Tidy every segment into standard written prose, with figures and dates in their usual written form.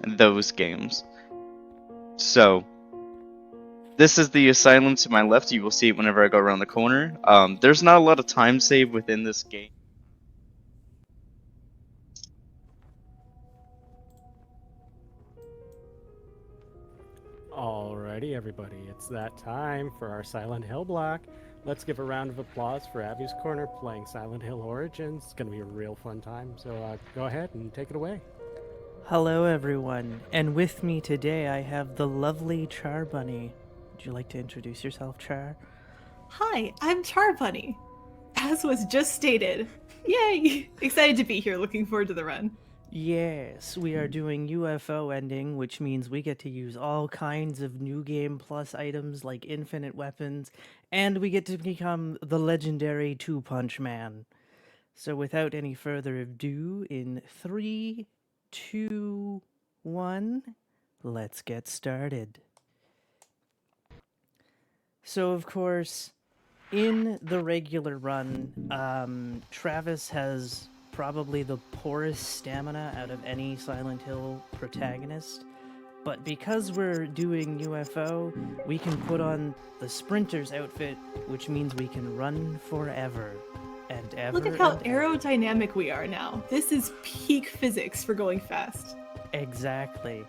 those games. So, this is the asylum to my left. You will see it whenever I go around the corner. There's not a lot of time saved within this game. Alrighty, everybody, it's that time for our Silent Hill block. Let's give a round of applause for Abby's Corner playing Silent Hill Origins. It's going to be a real fun time, so go ahead and take it away. Hello, everyone, and with me today I have the lovely Charbunny. Would you like to introduce yourself, Char? Hi, I'm Charbunny. As was just stated. Yay! Excited to be here, looking forward to the run. Yes, we are doing UFO ending, which means we get to use all kinds of New Game Plus items like infinite weapons, and we get to become the legendary Two-Punch Man. So without any further ado, in 3, 2, 1, let's get started. So, of course, in the regular run, Travis has probably the poorest stamina out of any Silent Hill protagonist. But because we're doing UFO, we can put on the sprinter's outfit, which means we can run forever and ever. Look at how aerodynamic we are now. This is peak physics for going fast. Exactly.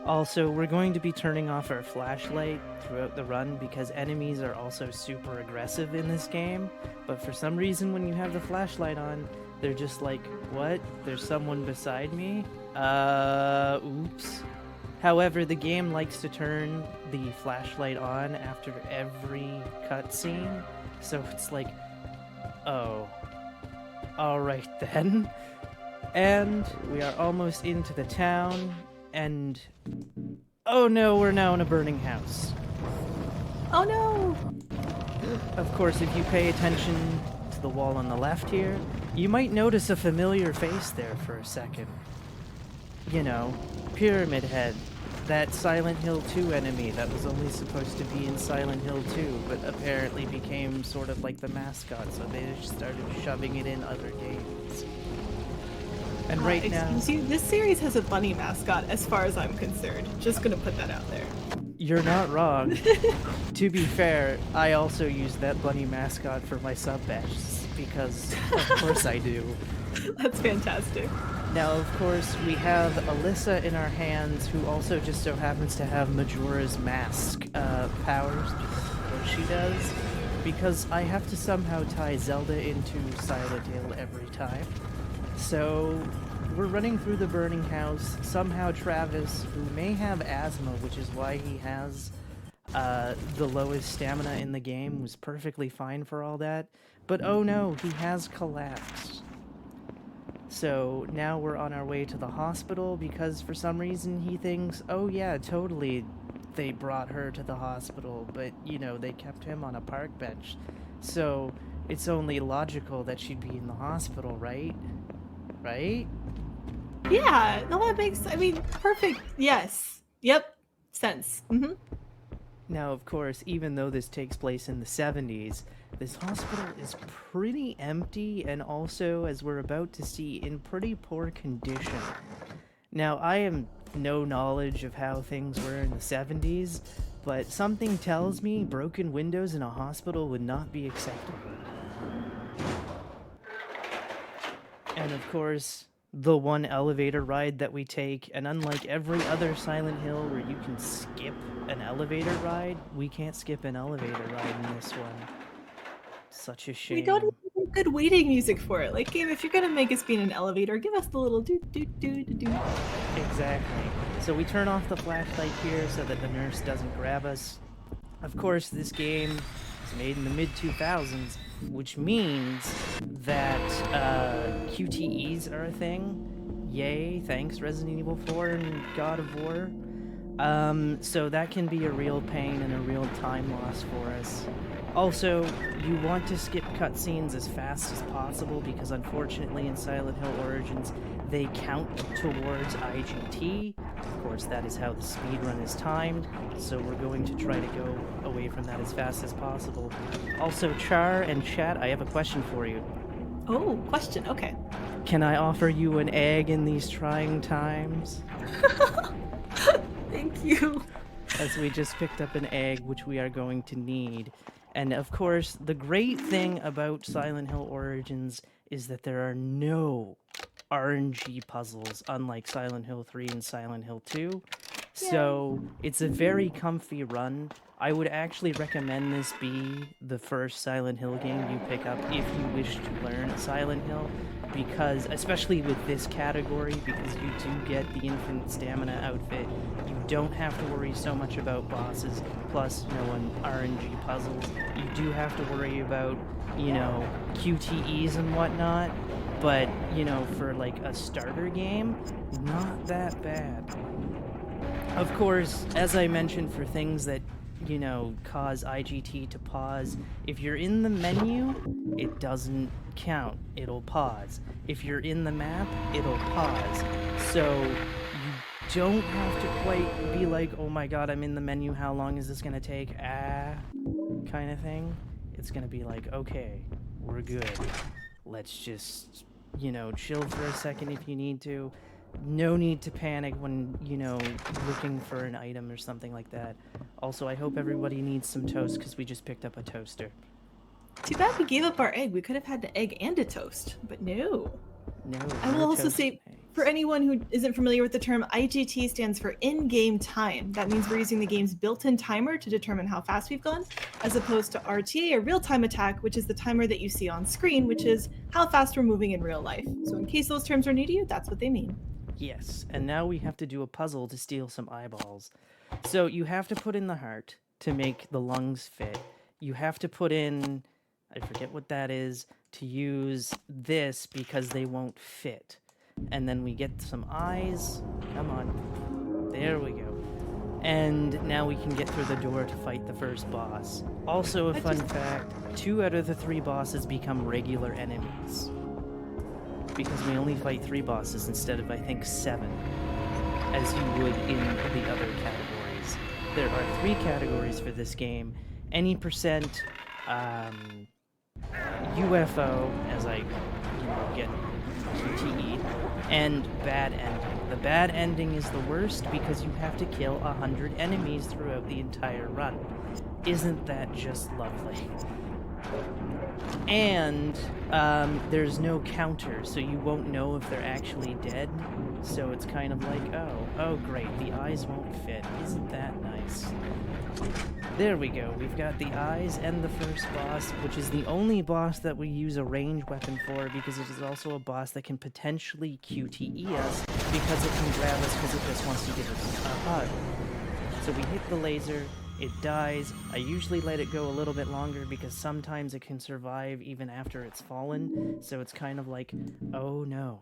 Also, we're going to be turning off our flashlight throughout the run because enemies are also super aggressive in this game. But for some reason, when you have the flashlight on, they're just like, what? There's someone beside me? Oops. However, the game likes to turn the flashlight on after every cutscene. So it's like, oh, alright then. And we are almost into the town. And oh no, we're now in a burning house. Oh no! Of course, if you pay attention to the wall on the left here, you might notice a familiar face there for a second. You know, Pyramid Head, that Silent Hill 2 enemy that was only supposed to be in Silent Hill 2, but apparently became sort of like the mascot, so they just started shoving it in other games. And right now, this series has a bunny mascot as far as I'm concerned. Just gonna put that out there. You're not wrong. To be fair, I also use that bunny mascot for my sub badges, because of course I do. That's fantastic. Now, of course, we have Alyssa in our hands, who also just so happens to have Majora's Mask powers, because of course she does. Because I have to somehow tie Zelda into Silent Hill every time. So, we're running through the burning house. Somehow Travis, who may have asthma, which is why he has the lowest stamina in the game, was perfectly fine for all that. But oh no, he has collapsed. So now we're on our way to the hospital because for some reason he thinks, oh yeah, totally, they brought her to the hospital, but you know, they kept him on a park bench. So it's only logical that she'd be in the hospital, right? Right? Yeah, no, that makes, I mean, perfect, yes. Yep, sense. Mm-hmm. Now, of course, even though this takes place in the 70s, this hospital is pretty empty and also, as we're about to see, in pretty poor condition. Now, I have no knowledge of how things were in the 70s, but something tells me broken windows in a hospital would not be acceptable. And of course, the one elevator ride that we take, and unlike every other Silent Hill where you can skip an elevator ride, we can't skip an elevator ride in this one. Such a shame. We don't even have good waiting music for it. Like, game, if you're gonna make us be in an elevator, give us the little do-do-do-do-do. Exactly. So we turn off the flashlight here so that the nurse doesn't grab us. Of course, this game is made in the mid-2000s, which means that QTEs are a thing. Yay, thanks Resident Evil 4 and God of War. So that can be a real pain and a real time loss for us. Also, you want to skip cutscenes as fast as possible because unfortunately in Silent Hill Origins, they count towards IGT. Of course, that is how the speedrun is timed, so we're going to try to go away from that as fast as possible. Also, Char and chat, I have a question for you. Oh, question, okay. Can I offer you an egg in these trying times? Thank you. As we just picked up an egg, which we are going to need. And of course, the great thing about Silent Hill Origins is that there are no RNG puzzles, unlike Silent Hill 3 and Silent Hill 2. So it's a very comfy run. I would actually recommend this be the first Silent Hill game you pick up if you wish to learn Silent Hill, because, especially with this category, because you do get the infinite stamina outfit, you don't have to worry so much about bosses, plus RNG puzzles. You do have to worry about, QTEs and whatnot, but, for like a starter game, not that bad. Of course, as I mentioned, for things that, cause IGT to pause, if you're in the menu, it doesn't count. It'll pause. If you're in the map, it'll pause. So you don't have to quite be like, oh my god, I'm in the menu, how long is this gonna take? Kind of thing. It's gonna be like, okay, we're good. Let's just, chill for a second if you need to. No need to panic when, looking for an item or something like that. Also, I hope everybody needs some toast because we just picked up a toaster. Too bad we gave up our egg. We could have had an egg and a toast, but no. No. I will also say, eggs. for anyone who isn't familiar with the term, IGT stands for in-game time. That means we're using the game's built-in timer to determine how fast we've gone, as opposed to RTA, or real-time attack, which is the timer that you see on screen, which is how fast we're moving in real life. So in case those terms are new to you, that's what they mean. Yes, and now we have to do a puzzle to steal some eyeballs. So you have to put in the heart to make the lungs fit. You have to put in, I forget what that is, to use this because they won't fit. And then we get some eyes. Come on. There we go. And now we can get through the door to fight the first boss. Also a fun fact, 2 out of the 3 bosses become regular enemies. Because we only fight 3 bosses instead of, I think, 7, as you would in the other categories. There are 3 categories for this game. Any percent UFO, as I get QTE, and bad ending. The bad ending is the worst because you have to kill 100 enemies throughout the entire run. Isn't that just lovely? And there's no counter, so you won't know if they're actually dead. So it's kind of like, oh great, the eyes won't fit. Isn't that nice? There we go, we've got the eyes and the first boss, which is the only boss that we use a ranged weapon for, because it is also a boss that can potentially QTE us, because it can grab us because it just wants to give us a hug. So we hit the laser, it dies. I usually let it go a little bit longer because sometimes it can survive even after it's fallen, so it's kind of like, oh no.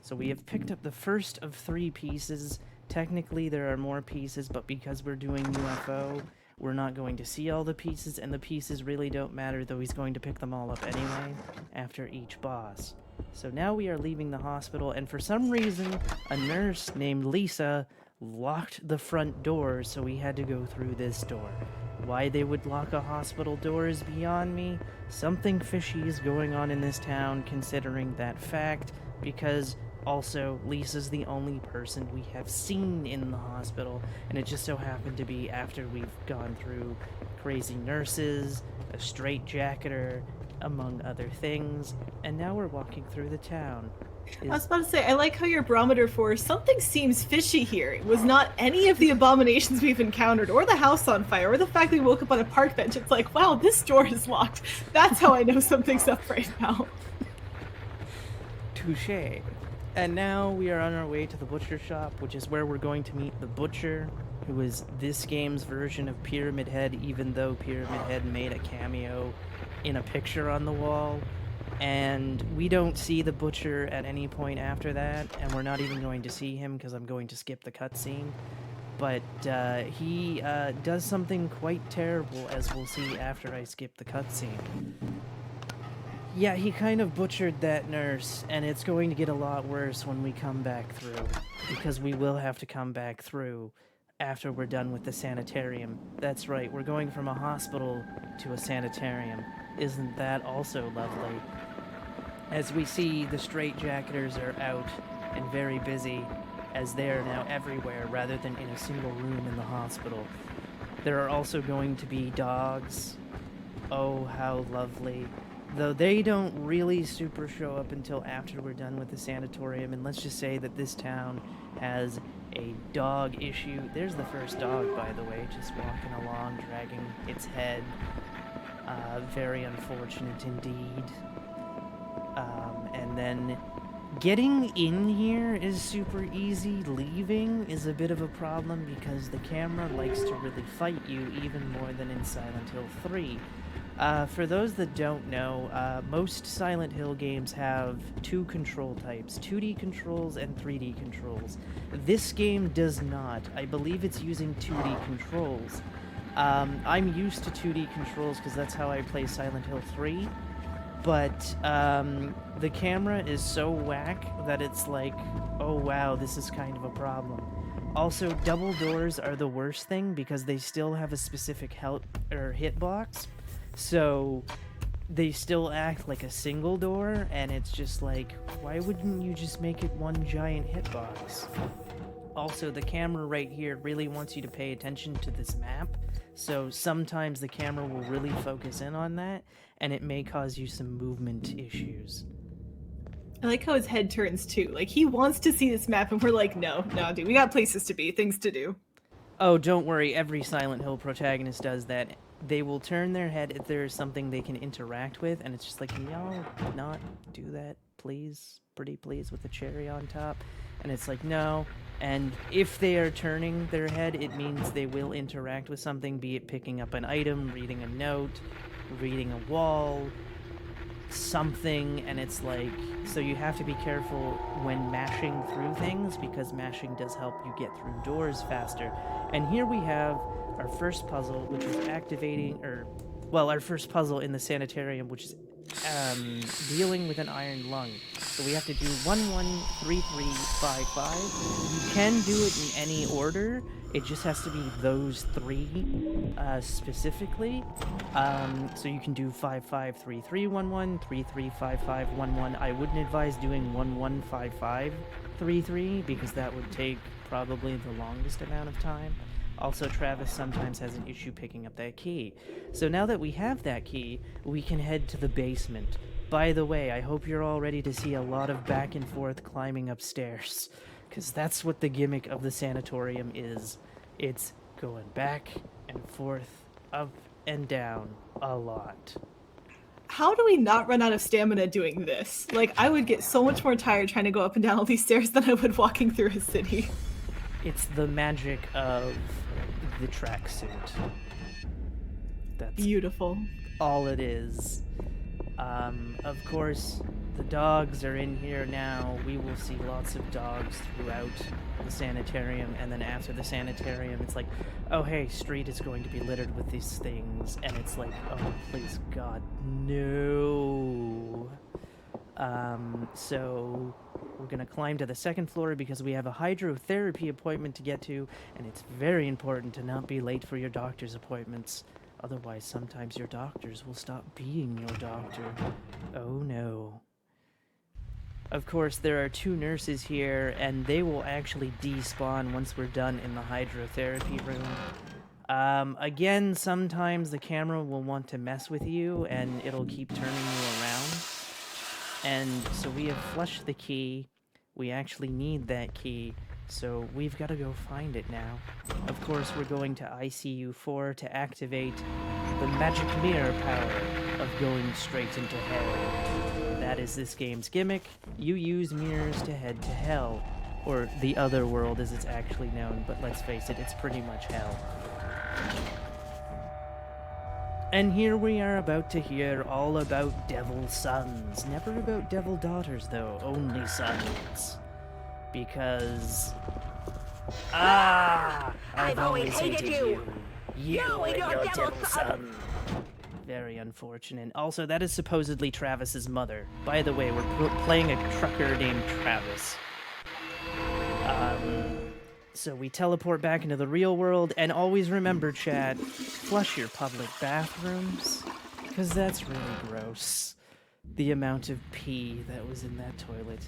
So we have picked up the first of 3 pieces. Technically there are more pieces, but because we're doing UFO, we're not going to see all the pieces, and the pieces really don't matter, though he's going to pick them all up anyway after each boss. So now we are leaving the hospital, and for some reason, a nurse named Lisa locked the front door, so we had to go through this door. Why they would lock a hospital door is beyond me. Something fishy is going on in this town considering that fact, because also Lisa's the only person we have seen in the hospital, and it just so happened to be after we've gone through crazy nurses, a straitjacketer, among other things, and now we're walking through the town. I was about to say, I like how your barometer for something seems fishy here. It was not any of the abominations we've encountered, or the house on fire, or the fact that we woke up on a park bench. It's like, wow, this door is locked. That's how I know something's up right now. Touché. And now we are on our way to the butcher shop, which is where we're going to meet the butcher, who is this game's version of Pyramid Head, even though Pyramid Head made a cameo in a picture on the wall. And we don't see the butcher at any point after that, and we're not even going to see him because I'm going to skip the cutscene. But he does something quite terrible, as we'll see after I skip the cutscene. Yeah, he kind of butchered that nurse, and it's going to get a lot worse when we come back through, because we will have to come back through after we're done with the sanitarium. That's right, we're going from a hospital to a sanitarium. Isn't that also lovely? as we see the straitjacketers are out and very busy, as they are now everywhere rather than in a single room in the hospital. There are also going to be dogs. Oh, how lovely. Though they don't really super show up until after we're done with the sanatorium, and let's just say that this town has a dog issue. There's the first dog, by the way, just walking along, dragging its head. Very unfortunate indeed. And then getting in here is super easy. Leaving is a bit of a problem because the camera likes to really fight you even more than in Silent Hill 3. For those that don't know, most Silent Hill games have two control types, 2D controls and 3D controls. This game does not. I believe it's using 2D controls. I'm used to 2D controls because that's how I play Silent Hill 3. But the camera is so whack that it's like, oh wow, this is kind of a problem. Also, double doors are the worst thing because they still have a specific hitbox. So they still act like a single door, and it's just like, why wouldn't you just make it one giant hitbox? Also, the camera right here really wants you to pay attention to this map, so sometimes the camera will really focus in on that, and it may cause you some movement issues. I like how his head turns too. Like, he wants to see this map, and we're like, no, dude, we got places to be, things to do. Oh, don't worry, every Silent Hill protagonist does that. They will turn their head if there is something they can interact with, and it's just like, can y'all not do that, please? Pretty please, with the cherry on top? And it's like, no. And if they are turning their head, it means they will interact with something, be it picking up an item, reading a note, reading a wall, something, and it's like, so you have to be careful when mashing through things, because mashing does help you get through doors faster. And here we have our first puzzle, which is our first puzzle in the sanitarium, which is dealing with an iron lung. So we have to do 113355. You can do it in any order. It just has to be those three specifically. So you can do 553311, 335511. I wouldn't advise doing 115533 because that would take probably the longest amount of time. Also, Travis sometimes has an issue picking up that key. So now that we have that key, we can head to the basement. By the way, I hope you're all ready to see a lot of back and forth climbing upstairs, because that's what the gimmick of the sanatorium is. It's going back and forth, up and down a lot. How do we not run out of stamina doing this? Like, I would get so much more tired trying to go up and down all these stairs than I would walking through a city. It's the magic of the tracksuit. That's beautiful. All it is. Of course, the dogs are in here now. We will see lots of dogs throughout the sanitarium, and then after the sanitarium, it's like, oh hey, street is going to be littered with these things, and it's like, oh please God, no. So we're gonna climb to the second floor because we have a hydrotherapy appointment to get to, and it's very important to not be late for your doctor's appointments. Otherwise, sometimes your doctors will stop being your doctor. Oh no. Of course, there are two nurses here, and they will actually despawn once we're done in the hydrotherapy room. Again, sometimes the camera will want to mess with you, and it'll keep turning you around. And so we have flushed the key. We actually need that key, so we've got to go find it now. Of course, we're going to ICU 4 to activate the magic mirror power of going straight into hell. That is this game's gimmick. You use mirrors to head to hell, or the other world as it's actually known, but let's face it, it's pretty much hell. And here we are about to hear all about devil sons. Never about devil daughters, though. Only sons. Because... I've always hated you. You and your devil son. Very unfortunate. Also, that is supposedly Travis's mother. By the way, we're playing a trucker named Travis. So we teleport back into the real world, and always remember, chat, flush your public bathrooms, because that's really gross. the amount of pee that was in that toilet.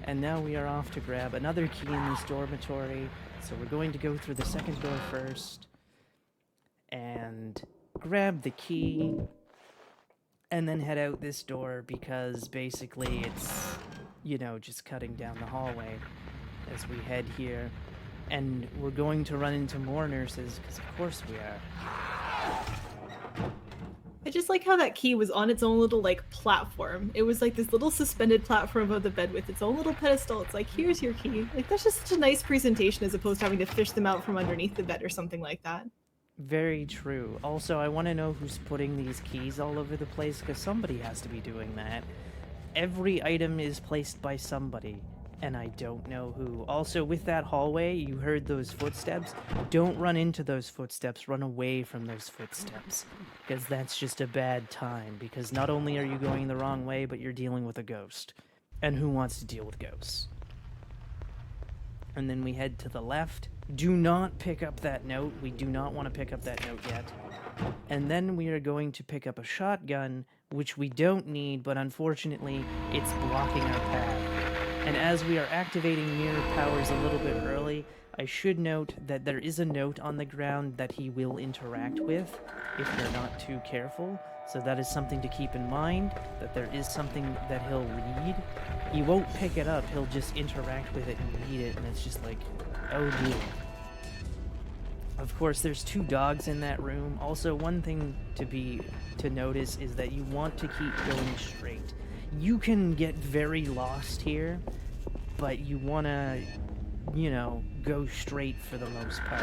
And now we are off to grab another key in this dormitory. So we're going to go through the second door first and grab the key and then head out this door because basically it's, you know, just cutting down the hallway as we head here. And we're going to run into more nurses because of course we are. I just like how that key was on its own little like platform. It was like this little suspended platform above the bed with its own little pedestal. It's like, here's your key. Like that's just such a nice presentation as opposed to having to fish them out from underneath the bed or something like that. Very true. Also, I want to know who's putting these keys all over the place because somebody has to be doing that. Every item is placed by somebody, and I don't know who. Also, with that hallway, you heard those footsteps. Don't run into those footsteps. Run away from those footsteps because that's just a bad time because not only are you going the wrong way, but you're dealing with a ghost. And who wants to deal with ghosts? And then we head to the left. Do not pick up that note. We do not want to pick up that note yet. And then we are going to pick up a shotgun, which we don't need, but unfortunately, it's blocking our path. And as we are activating mirror powers a little bit early, I should note that there is a note on the ground that he will interact with if you're not too careful. So that is something to keep in mind, that there is something that he'll read. He won't pick it up, he'll just interact with it and read it, and it's just like, oh dear. Of course, there's 2 dogs in that room. Also, one thing to notice is that you want to keep going straight. You can get very lost here, but you want to, you know, go straight for the most part.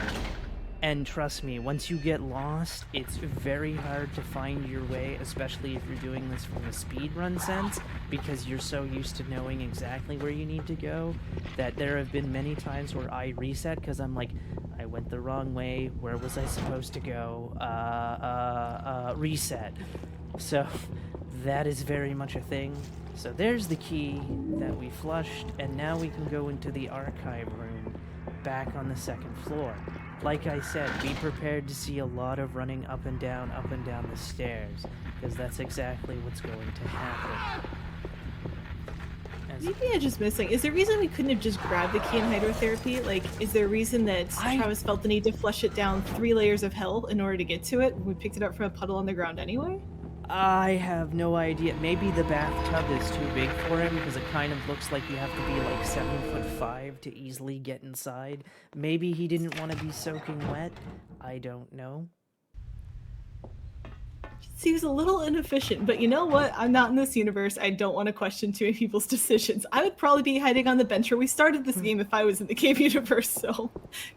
And trust me, once you get lost, it's very hard to find your way, especially if you're doing this from a speedrun sense, because you're so used to knowing exactly where you need to go, that there have been many times where I reset, because I'm like, I went the wrong way, where was I supposed to go? Reset. So, that is very much a thing. So there's the key that we flushed, and now we can go into the archive room, back on the 2nd floor. Like I said, be prepared to see a lot of running up and down the stairs, because that's exactly what's going to happen. Maybe I'm just missing. Is there a reason we couldn't have just grabbed the key in hydrotherapy? Like, is there a reason that Travis felt the need to flush it down 3 layers of hell in order to get to it when we picked it up from a puddle on the ground anyway? I have no idea. Maybe the bathtub is too big for him because it kind of looks like you have to be like 7'5" to easily get inside. Maybe he didn't want to be soaking wet. I don't know. Seems a little inefficient, but you know what? I'm not in this universe. I don't want to question too many people's decisions. I would probably be hiding on the bench where we started this game if I was in the game universe, so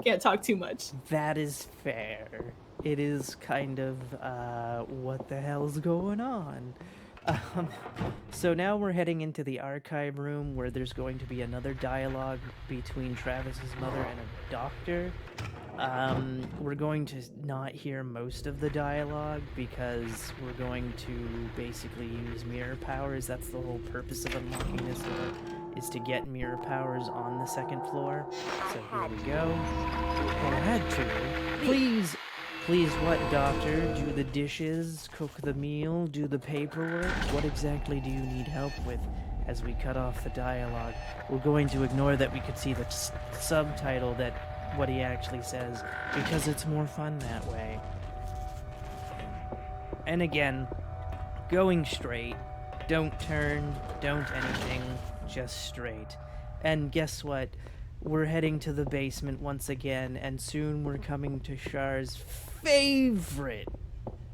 can't talk too much. That is fair. It is kind of, what the hell's going on? So now we're heading into the archive room where there's going to be another dialogue between Travis's mother and a doctor. We're going to not hear most of the dialogue because we're going to basically use mirror powers. That's the whole purpose of unlocking this door, is to get mirror powers on the 2nd floor. So here we go. Well, I had to. Please, what, doctor? Do the dishes, cook the meal, do the paperwork? What exactly do you need help with? As we cut off the dialogue, we're going to ignore that we could see the subtitle that what he actually says, because it's more fun that way. And again, going straight, don't turn, don't anything, just straight. And guess what? We're heading to the basement once again, and soon we're coming to Char's favorite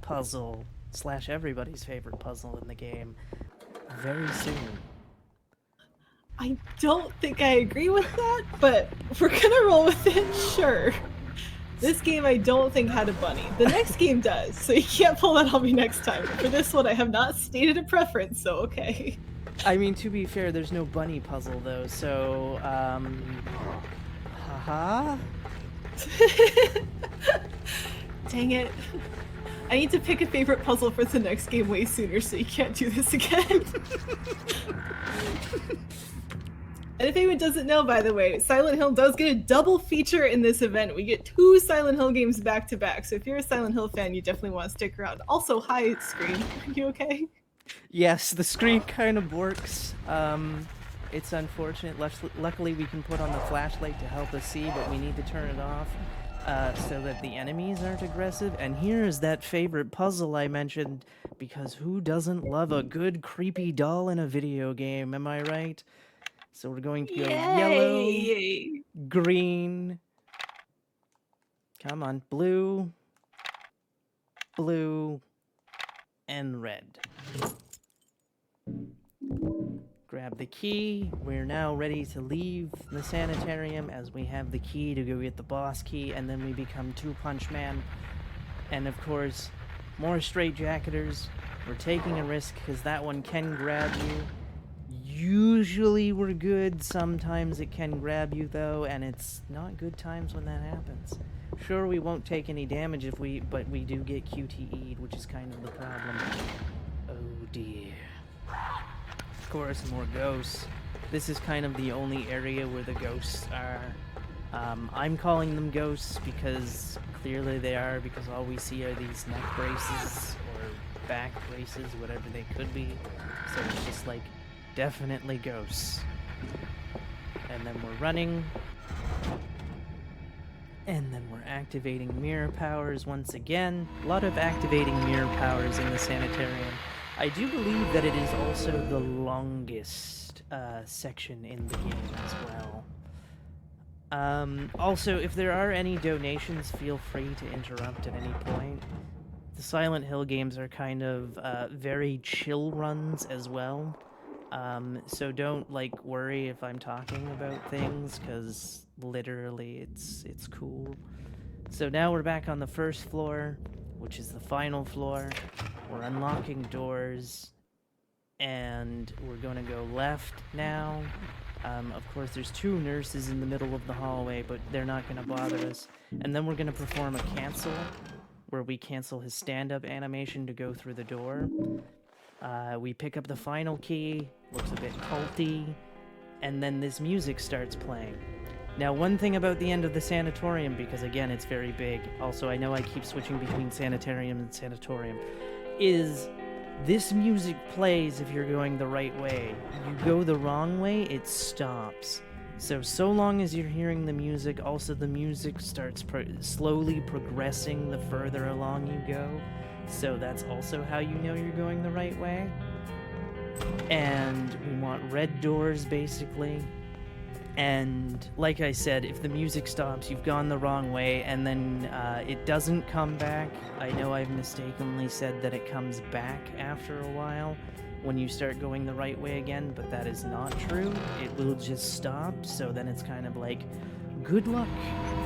puzzle, / everybody's favorite puzzle in the game, very soon. I don't think I agree with that, but if we're gonna roll with it, sure. This game I don't think had a bunny. The next game does, so you can't pull that on me next time. For this one, I have not stated a preference, so okay. I mean, to be fair, there's no bunny puzzle, though, so, haha? Dang it. I need to pick a favorite puzzle for the next game way sooner, so you can't do this again. And if anyone doesn't know, by the way, Silent Hill does get a double feature in this event. We get 2 Silent Hill games back to back, so if you're a Silent Hill fan, you definitely want to stick around. Also, hi, Scream. Are you okay? Yes, the screen kind of works. It's unfortunate. Luckily, we can put on the flashlight to help us see, but we need to turn it off so that the enemies aren't aggressive. And here is that favorite puzzle I mentioned, because who doesn't love a good creepy doll in a video game? Am I right? So we're going to go yellow, Yay! green. Come on, blue, blue, and red. Grab the key. We're now ready to leave the sanitarium as we have the key to go get the boss key, and then we become Two Punch Man. And of course, more straitjacketers. We're taking a risk because that one can grab you. Usually we're good. Sometimes it can grab you though, and it's not good times when that happens. Sure, we won't take any damage but we do get QTE'd, which is kind of the problem. Oh dear. Of course, more ghosts. This is kind of the only area where the ghosts are. I'm calling them ghosts because clearly they are, because all we see are these neck braces or back braces, whatever they could be. So it's just like, definitely ghosts. And then we're running. And then we're activating mirror powers once again. A lot of activating mirror powers in the sanitarium. I do believe that it is also the longest section in the game as well. Also, if there are any donations, feel free to interrupt at any point. The Silent Hill games are kind of very chill runs as well. So don't worry if I'm talking about things, because literally it's cool. So now we're back on the first floor, which is the final floor. We're unlocking doors, and we're going to go left now. Of course, there's two nurses in the middle of the hallway, but they're not going to bother us. And then we're going to perform a cancel, where we cancel his stand-up animation to go through the door. We pick up the final key, looks a bit culty, and then this music starts playing. Now, one thing about the end of the sanatorium, because again, it's very big, also I know I keep switching between sanitarium and sanatorium, is this music plays if you're going the right way. You go the wrong way, it stops. So long as you're hearing the music, also the music starts slowly progressing the further along you go. So that's also how you know you're going the right way. And we want red doors, basically. And like I said, if the music stops, you've gone the wrong way, and then it doesn't come back. I know I've mistakenly said that it comes back after a while when you start going the right way again, but that is not true. It will just stop, so then it's kind of like, good luck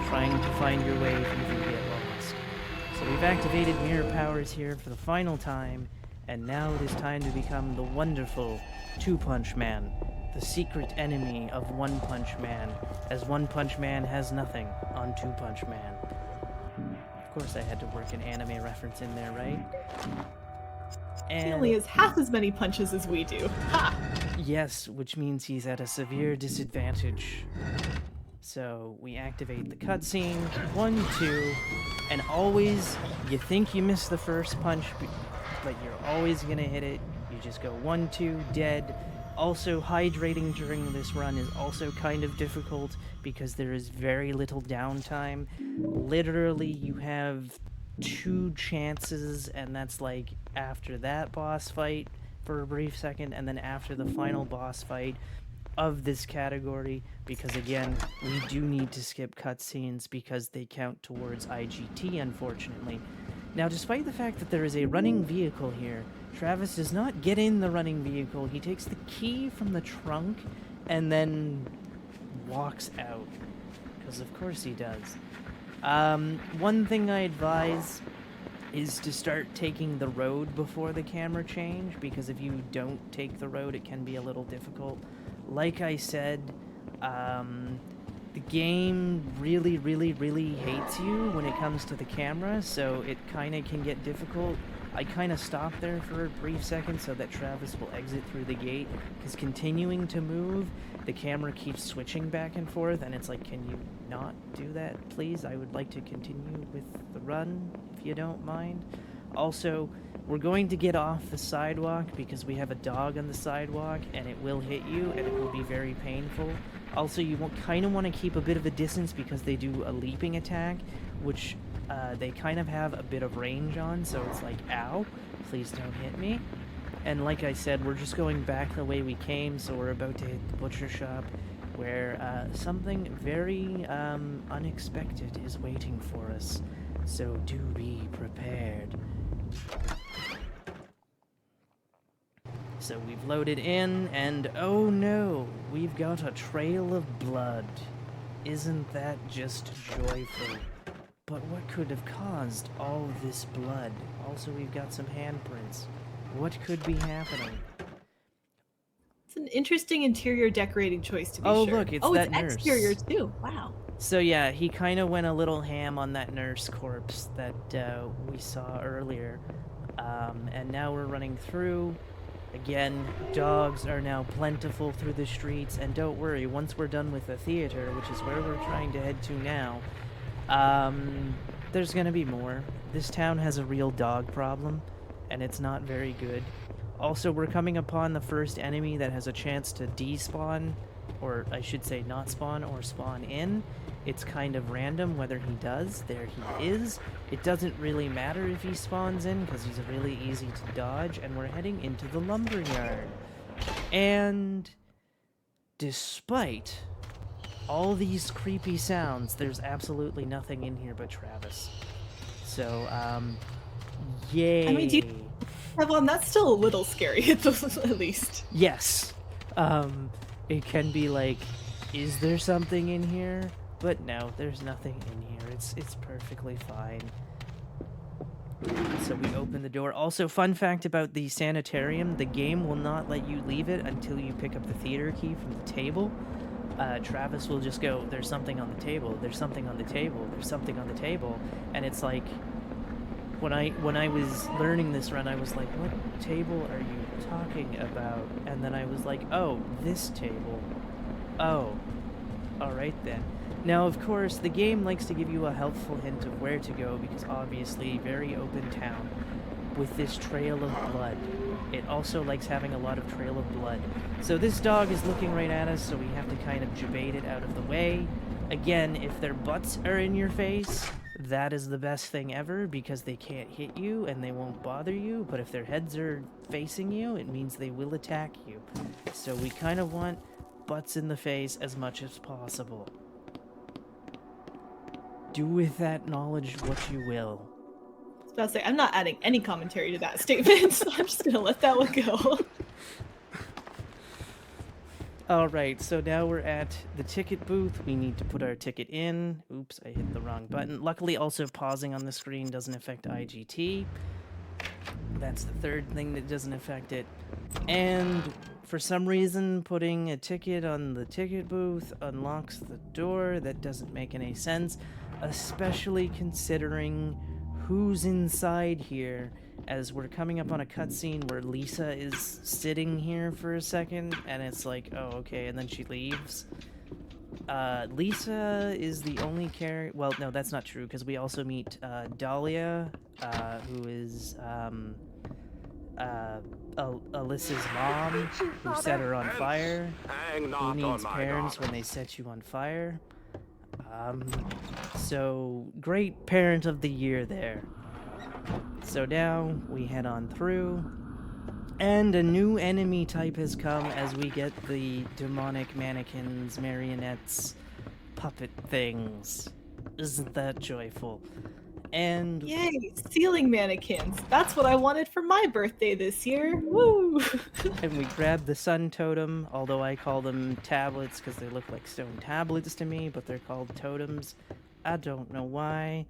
trying to find your way if you get lost. So we've activated mirror powers here for the final time, and now it is time to become the wonderful Two Punch Man, the secret enemy of One Punch Man, as One Punch Man has nothing on Two Punch Man. Of course I had to work an anime reference in there, right? And He only has half as many punches as we do. Ha! yes, which means he's at a severe disadvantage. So we activate the cutscene, 1, 2, and always, you think you missed the first punch, but you're always gonna hit it. You just go 1, 2, dead. Also, hydrating during this run is also kind of difficult because there is very little downtime. Literally, you have 2 chances, and that's like after that boss fight for a brief second, and then after the final boss fight of this category, because again, we do need to skip cutscenes because they count towards IGT, unfortunately. Now, despite the fact that there is a running vehicle here, Travis does not get in the running vehicle. He takes the key from the trunk and then walks out, because of course he does. One thing I advise is to start taking the road before the camera change, because if you don't take the road, it can be a little difficult. Like I said, the game really hates you when it comes to the camera, so it kind of can get difficult. I kind of stopped there for a brief second so that Travis will exit through the gate, because continuing to move, the camera keeps switching back and forth, and it's like, can you not do that, please? I would like to continue with the run, if you don't mind. Also, we're going to get off the sidewalk because we have a dog on the sidewalk, and it will hit you, and it will be very painful. Also, you kind of want to keep a bit of a distance because they do a leaping attack, which they kind of have a bit of range on, so it's like, ow, please don't hit me. And like I said, we're just going back the way we came, so we're about to hit the butcher shop, where something very unexpected is waiting for us. So do be prepared. So we've loaded in, and oh no, we've got a trail of blood. Isn't that just joyful? But what could have caused all this blood? Also, we've got some handprints. What could be happening? It's an interesting interior decorating choice, to be Oh, sure. look, it's oh, that it's nurse. exterior too. Wow. So yeah, he kind of went a little ham on that nurse corpse that we saw earlier. And now we're running through. Again, dogs are now plentiful through the streets, and don't worry, once we're done with the theater, which is where we're trying to head to now, there's gonna be more. This town has a real dog problem, and it's not very good. Also, we're coming upon the first enemy that has a chance to despawn, or I should say not spawn, or spawn in. It's kind of random whether he does. There he is. It doesn't really matter if he spawns in, because he's really easy to dodge, and we're heading into the lumberyard. And despite all these creepy sounds, there's absolutely nothing in here but Travis. So, yay. I mean, Evelyn, that's still a little scary, at least. Yes. It can be like, is there something in here? But no, there's nothing in here. It's perfectly fine. So we open the door. Also, fun fact about the sanitarium, the game will not let you leave it until you pick up the theater key from the table. Travis will just go, there's something on the table, there's something on the table, there's something on the table. And it's like, when I was learning this run, I was like, what table are you talking about? And then I was like, oh, this table. Oh, alright then. Now, of course, the game likes to give you a helpful hint of where to go because obviously, very open town with this trail of blood. It also likes having a lot of trail of blood. So this dog is looking right at us, so we have to kind of debate it out of the way. Again, if their butts are in your face, that is the best thing ever because they can't hit you and they won't bother you. But if their heads are facing you, it means they will attack you. So we kind of want butts in the face as much as possible. Do with that knowledge what you will. I was about to say, I'm not adding any commentary to that statement, so I'm just gonna let that one go. Alright, so now we're at the ticket booth. We need to put our ticket in. Oops, I hit the wrong button. Luckily, also pausing on the screen doesn't affect IGT. That's the third thing that doesn't affect it. And for some reason, putting a ticket on the ticket booth unlocks the door. That doesn't make any sense, especially considering who's inside here, as we're coming up on a cutscene where Lisa is sitting here for a second, and it's like, oh, okay, and then she leaves. Lisa is the only character. Well, no, that's not true, because we also meet Dahlia, who is Alyssa's mom, who set her on fire. Who needs parents when they set you on fire? So, great parent of the year there. So now, we head on through, and a new enemy type has come as we get the demonic mannequins, marionettes, puppet things. Isn't that joyful? And Yay, ceiling mannequins. That's what I wanted for my birthday this year. Woo! and we grab the sun totem, although I call them tablets because they look like stone tablets to me, but they're called totems. I don't know why.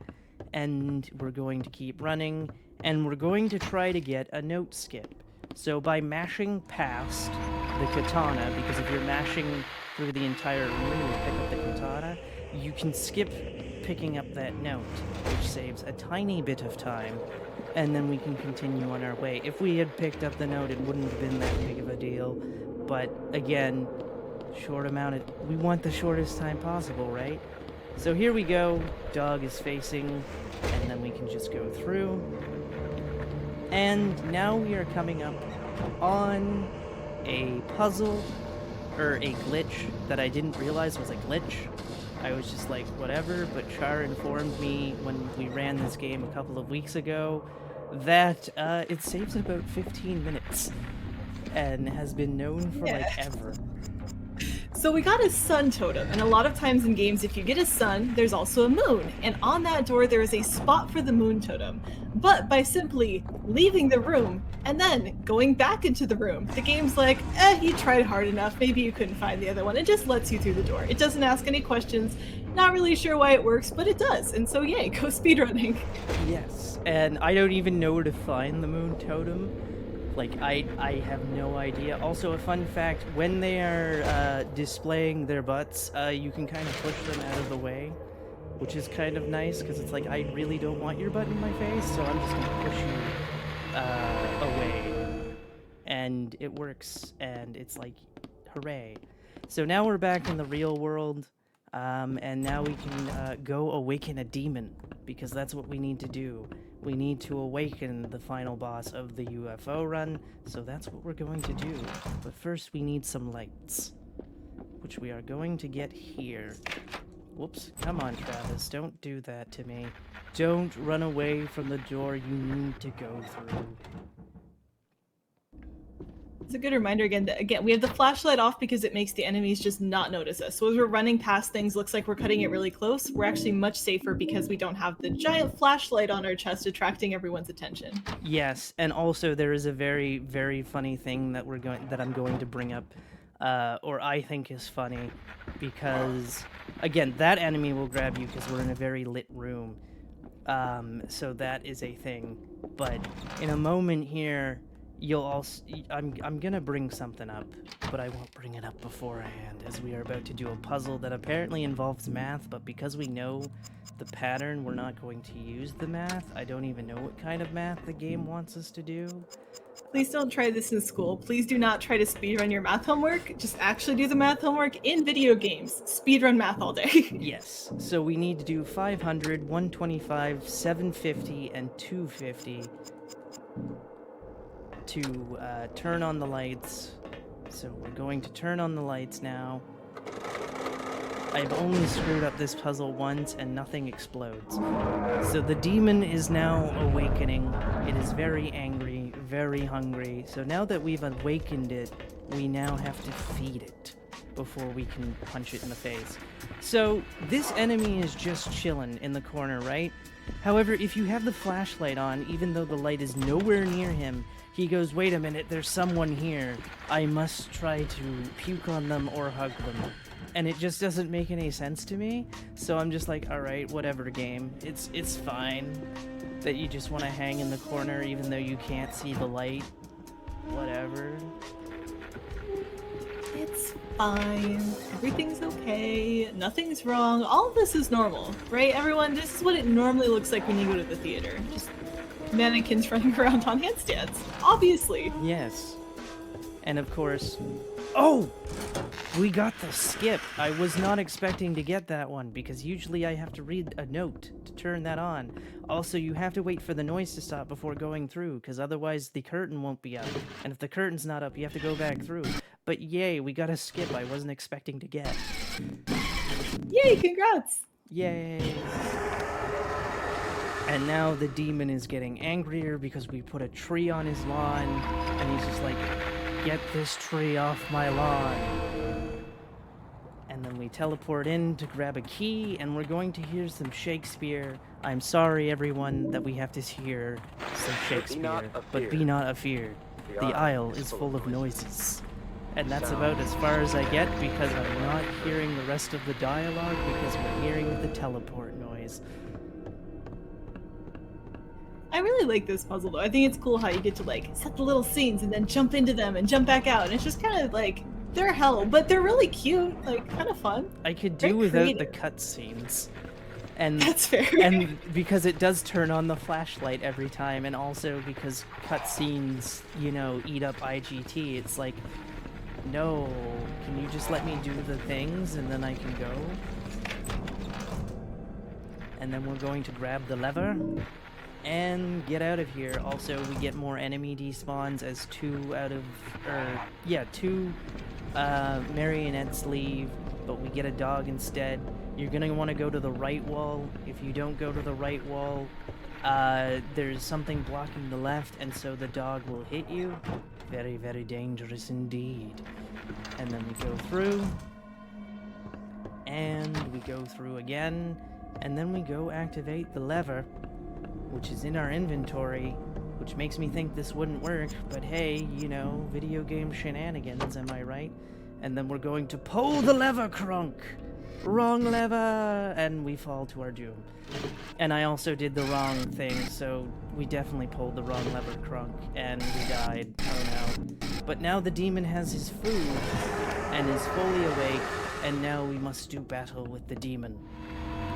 And we're going to keep running, and we're going to try to get a note skip. So by mashing past the katana, because if you're mashing through the entire room and pick up the katana, you can skip picking up that note, which saves a tiny bit of time, and then we can continue on our way. If we had picked up the note, it wouldn't have been that big of a deal, but again, we want the shortest time possible, right? So here we go, dog is facing, and then we can just go through. And now we are coming up on a puzzle, or a glitch, that I didn't realize was a glitch. I was just like, whatever, but Char informed me when we ran this game a couple of weeks ago that it saves about 15 minutes and has been known for like ever. So we got a sun totem, and a lot of times in games, if you get a sun, there's also a moon, and on that door there is a spot for the moon totem. But by simply leaving the room and then going back into the room, the game's like, you tried hard enough, maybe you couldn't find the other one. It just lets you through the door. It doesn't ask any questions. Not really sure why it works, but it does, and so yay, go speedrunning. Yes, and I don't even know where to find the moon totem. Like, I have no idea. Also, a fun fact, when they are displaying their butts, you can kind of push them out of the way, which is kind of nice, because it's like, I really don't want your butt in my face, so I'm just going to push you away. And it works, and it's like, hooray. So now we're back in the real world, and now we can go awaken a demon, because that's what we need to do. We need to awaken the final boss of the UFO run, so that's what we're going to do. But first we need some lights, which we are going to get here. Whoops, come on Travis, don't do that to me. Don't run away from the door you need to go through. It's a good reminder again that we have the flashlight off because it makes the enemies just not notice us. So as we're running past things, looks like we're cutting it really close. We're actually much safer because we don't have the giant flashlight on our chest attracting everyone's attention. Yes, and also there is a very, very funny thing that I'm going to bring up, or I think is funny, because again, that enemy will grab you because we're in a very lit room. So that is a thing. But in a moment here, you'll also, I'm gonna bring something up, but I won't bring it up beforehand, as we are about to do a puzzle that apparently involves math, but because we know the pattern, we're not going to use the math. I don't even know what kind of math the game wants us to do. Please don't try this in school. Please do not try to speedrun your math homework. Just actually do the math homework in video games. Speedrun math all day. Yes, so we need to do 500, 125, 750, and 250 to turn on the lights. So we're going to turn on the lights now. I've only screwed up this puzzle once and nothing explodes. So the demon is now awakening. It is very angry, very hungry. So now that we've awakened it, we now have to feed it before we can punch it in the face. So this enemy is just chilling in the corner, right? However, if you have the flashlight on, even though the light is nowhere near him, he goes, wait a minute, there's someone here. I must try to puke on them or hug them. And it just doesn't make any sense to me. So I'm just like, alright, whatever, game. It's fine that you just want to hang in the corner even though you can't see the light. Whatever. It's fine. Everything's okay. Nothing's wrong. All of this is normal, right, everyone? This is what it normally looks like when you go to the theater. Just mannequins running around on handstands. Obviously. Yes. And of course... Oh! We got the skip. I was not expecting to get that one, because usually I have to read a note to turn that on. Also, you have to wait for the noise to stop before going through, because otherwise the curtain won't be up. And if the curtain's not up, you have to go back through. But yay, we got a skip I wasn't expecting to get. Yay, congrats! Yay! And now the demon is getting angrier because we put a tree on his lawn, and he's just like, get this tree off my lawn. And then we teleport in to grab a key, and we're going to hear some Shakespeare. I'm sorry, everyone, that we have to hear some Shakespeare, but be not afeared. The aisle is full of noises. And that's about as far as I get, because I'm not hearing the rest of the dialogue, because we're hearing the teleport noise. I really like this puzzle though. I think it's cool how you get to like set the little scenes and then jump into them and jump back out. And it's just kind of like, they're hell, but they're really cute, like kind of fun. I could do without the cutscenes. And that's fair. And because it does turn on the flashlight every time, and also because cutscenes, you know, eat up IGT, it's like, no, can you just let me do the things and then I can go? And then we're going to grab the lever. and get out of here. Also, we get more enemy despawns as two marionettes leave, but we get a dog instead. You're gonna want to go to the right wall. If you don't go to the right wall, there's something blocking the left, and so the dog will hit you. Very, very dangerous indeed. And then we go through, and we go through again, and then we go activate the lever, which is in our inventory, which makes me think this wouldn't work, but hey, you know, video game shenanigans, am I right? And then we're going to pull the lever, Crunk! Wrong lever! And we fall to our doom. And I also did the wrong thing, so we definitely pulled the wrong lever, Crunk, and we died. Oh no. But now the demon has his food, and is fully awake, and now we must do battle with the demon.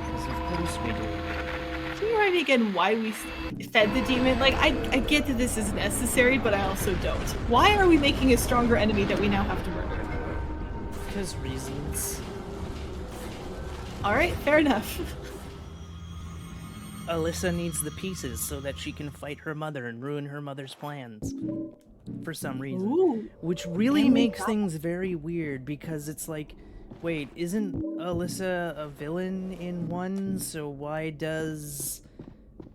Because of course we do. Can you remind me again why we fed the demon? Like, I get that this is necessary, but I also don't. Why are we making a stronger enemy that we now have to murder? Because reasons. Alright, fair enough. Alyssa needs the pieces so that she can fight her mother and ruin her mother's plans. For some reason. Ooh. Which really And we makes got- things very weird, because it's like, wait, isn't Alyssa a villain in 1, so why does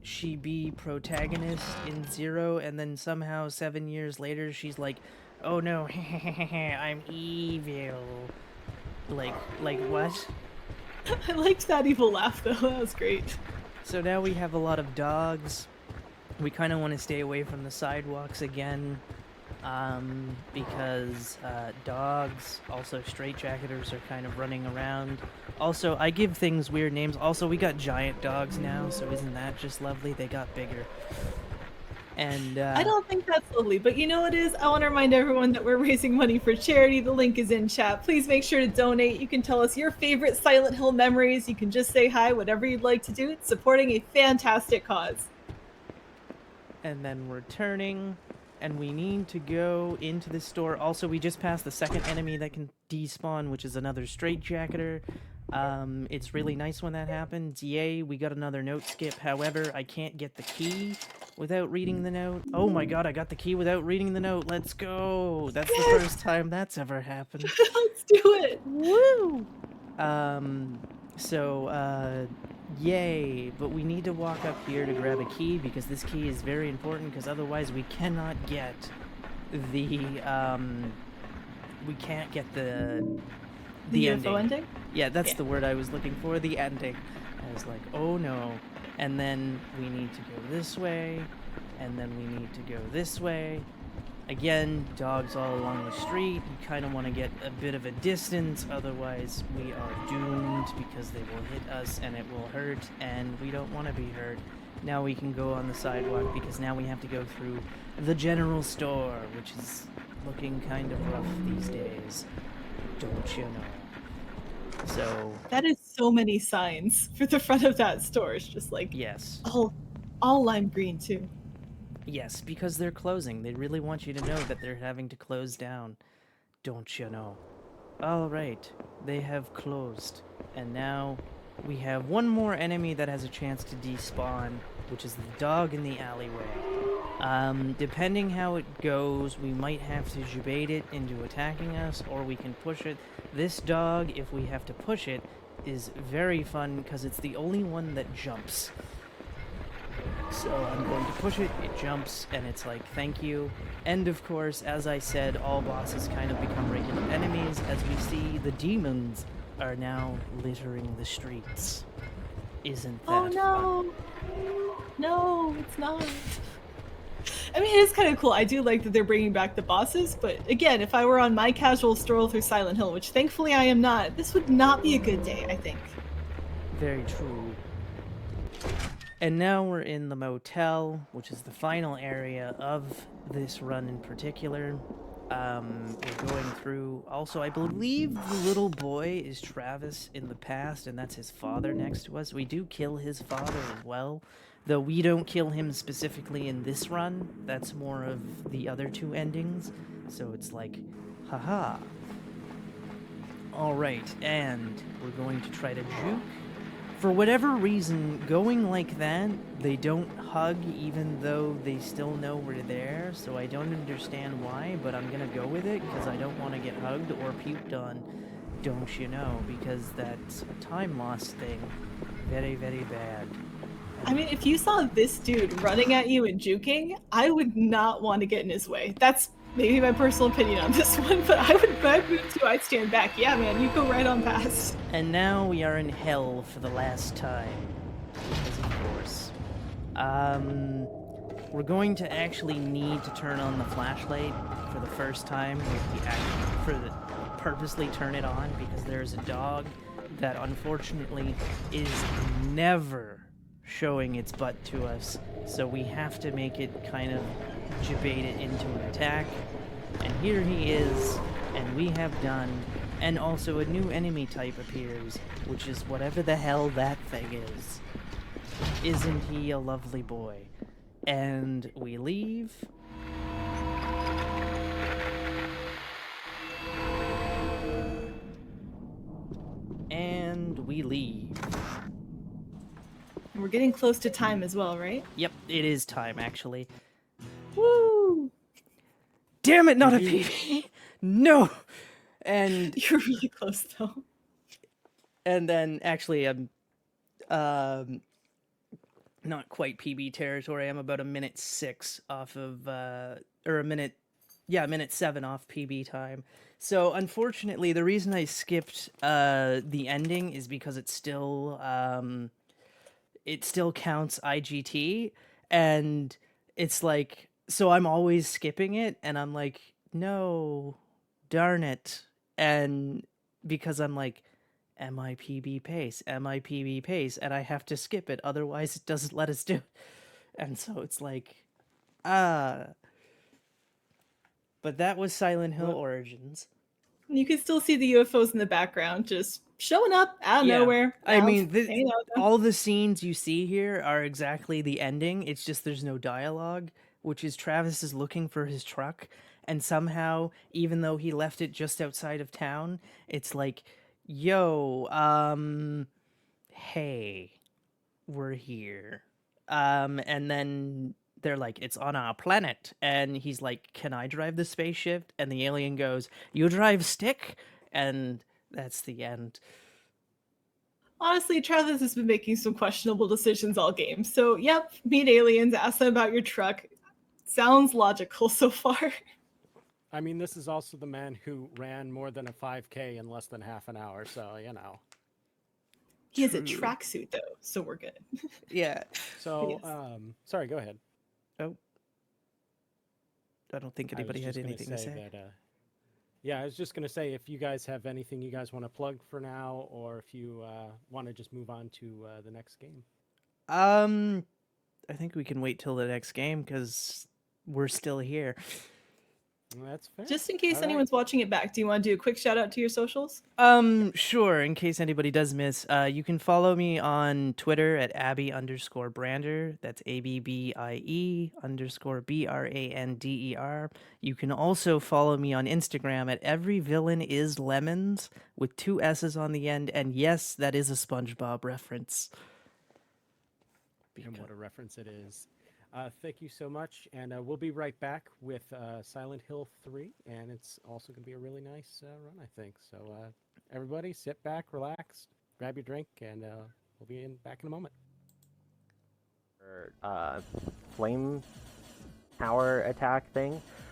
she be protagonist in 0, and then somehow 7 years later she's like, oh no, I'm evil. Like what? I liked that evil laugh though, that was great. So now we have a lot of dogs. We kind of want to stay away from the sidewalks again, because dogs, also straitjacketers, are kind of running around. Also, I give things weird names. Also, we got giant dogs now, so isn't that just lovely? They got bigger. And I don't think that's lovely, but you know what it is? I want to remind everyone that we're raising money for charity. The link is in chat. Please make sure to donate. You can tell us your favorite Silent Hill memories. You can just say hi, whatever you'd like to do. It's supporting a fantastic cause. And then we're turning, and we need to go into the store. Also, we just passed the second enemy that can despawn, which is another straitjacketer. It's really nice when that happens. Yay, we got another note skip. However, I can't get the key without reading the note. Oh my god, I got the key without reading the note. Let's go! That's the first time that's ever happened. Let's do it! Woo! Yay, but we need to walk up here to grab a key, because this key is very important, because otherwise we cannot get the, we can't get the UFO ending? Yeah, that's the word I was looking for, the ending. I was like, oh no. And then we need to go this way, and then we need to go this way. Again, dogs all along the street. You kind of want to get a bit of a distance, otherwise we are doomed, because they will hit us and it will hurt, and we don't want to be hurt. Now we can go on the sidewalk, because now we have to go through the general store, which is looking kind of rough these days. Don't you know? So That is so many signs for the front of that store. It's just like, yes. all lime green too. Yes, because they're closing. They really want you to know that they're having to close down. Don't you know? Alright, they have closed. And now we have one more enemy that has a chance to despawn, which is the dog in the alleyway. Depending how it goes, we might have to jubate it into attacking us, or we can push it. This dog, if we have to push it, is very fun, because it's the only one that jumps. So I'm going to push it, it jumps, and it's like, thank you. And of course, as I said, all bosses kind of become regular enemies, as we see the demons are now littering the streets. Isn't that Oh no! fun? No, it's not. I mean, it is kind of cool. I do like that they're bringing back the bosses, but again, if I were on my casual stroll through Silent Hill, which thankfully I am not, this would not be a good day, I think. Very true. And now we're in the motel, which is the final area of this run in particular. We're going through... Also, I believe the little boy is Travis in the past, and that's his father next to us. We do kill his father as well, though we don't kill him specifically in this run. That's more of the other two endings. So it's like, haha. Alright, and we're going to try to juke For whatever reason, going like that, they don't hug even though they still know we're there, so I don't understand why, but I'm gonna go with it because I don't want to get hugged or puked on, don't you know, because that's a time loss thing. Very, very bad. I mean, if you saw this dude running at you and juking, I would not want to get in his way. That's maybe my personal opinion on this one, but I would, if I moved to, I'd stand back. Yeah, man, you go right on past. And now we are in hell for the last time. Because of course. We're going to actually need to turn on the flashlight for the first time. Purposely turn it on because there's a dog that unfortunately is never showing its butt to us. So we have to make it kind of debate it into an attack. And here he is, and we have done. And also a new enemy type appears, which is whatever the hell that thing is. Isn't he a lovely boy? And we leave. And we leave. We're getting close to time as well, right? Yep, it is time, actually. Woo! Damn it, not a PB! No! And You're really close, though. and then actually I'm not quite PB territory. I'm about a minute 6 off of or minute 7 off PB time. So unfortunately, the reason I skipped the ending is because it still counts IGT, and it's like, so I'm always skipping it, and I'm like, no, darn it. And because I'm like, am I PB pace? Am I PB pace? And I have to skip it, otherwise it doesn't let us do it. And so it's like, But that was Silent Hill Origins. You can still see the UFOs in the background, just showing up out of Yeah. nowhere. I Out, mean, hanging out with them. all the scenes you see here are exactly the ending. It's just there's no dialogue, which is Travis is looking for his truck, and somehow, even though he left it just outside of town, it's like, yo, hey, we're here. And then they're like, it's on our planet. And he's like, can I drive the spaceship? And the alien goes, you drive stick? And that's the end. Honestly, Travis has been making some questionable decisions all game. So, yep, meet aliens, ask them about your truck. Sounds logical so far. I mean, this is also the man who ran more than a 5K in less than half an hour, so, you know. He has a True. tracksuit, though, so we're good. Yeah. So, Yes. sorry, go ahead. Oh. I don't think anybody had anything to say. Yeah, I was just going to say, if you guys have anything you guys want to plug for now, or if you want to just move on to the next game. I think we can wait till the next game, because we're still here. That's fair. Just in case All right. anyone's watching it back, do you want to do a quick shout out to your socials? Sure, in case anybody does miss, you can follow me on Twitter at Abby_Brander. That's ABBIE_BRANDER. You can also follow me on Instagram at EveryVillainIsLemons with 2 S's on the end, and yes, that is a SpongeBob reference. And what a reference it is. Thank you so much, and we'll be right back with Silent Hill 3, and it's also going to be a really nice run, I think. So everybody, sit back, relax, grab your drink, and we'll be back in a moment. Flame tower attack thing.